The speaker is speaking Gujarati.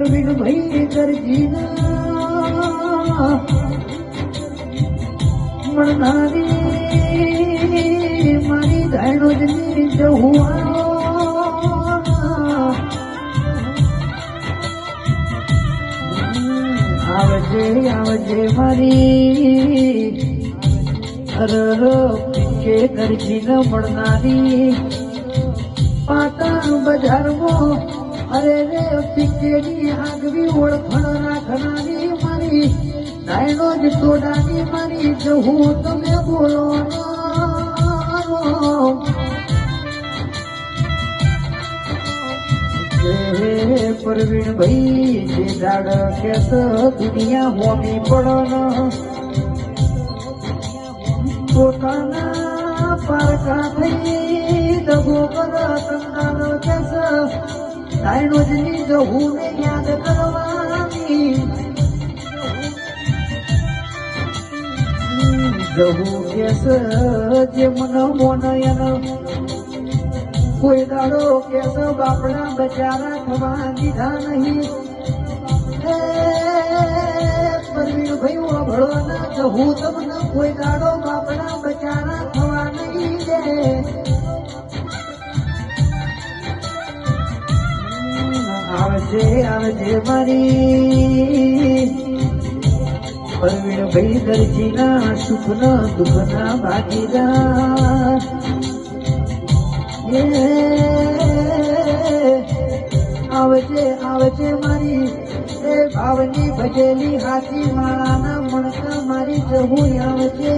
પરવીન ભાઈ દરજીના મળનારી મારી ધાયણોજની જહુઆ આવજે આવજે મારી અરર પીકે દરજીને મળનારી પાટણ બજારમાં અરે રે પીકેની આગવી ઓળખણ રાખનારી મારી ડાયનો જ ટોડાની મારી જહું તમે બોલો પરવીણ ભાઈ જે દાડ કેસ દુનિયા હોમી પડન પોતાના પારકા થઈ દગો કર સંતાનો કેસ ડાયનો જ ની જહું ને યાદ કરવાની જહું કેસ જે મન મોન એનો કોઈ દાડો કેસ બાપડા બચારા થવા દીધા નહીં પરવીણ ભાઈ વાભળો ના જહું તમને કોઈ દાડો બાપડા બચારા થવા નહીં દે આવજે આવજે મારી પરવીણ ભાઈ દરજીના સુખના દુઃખના ભાગીદાર આવજે આવજે મારી એ ભાવની ભજેલી હાથી માળાના મણકા મારી જહું આવજે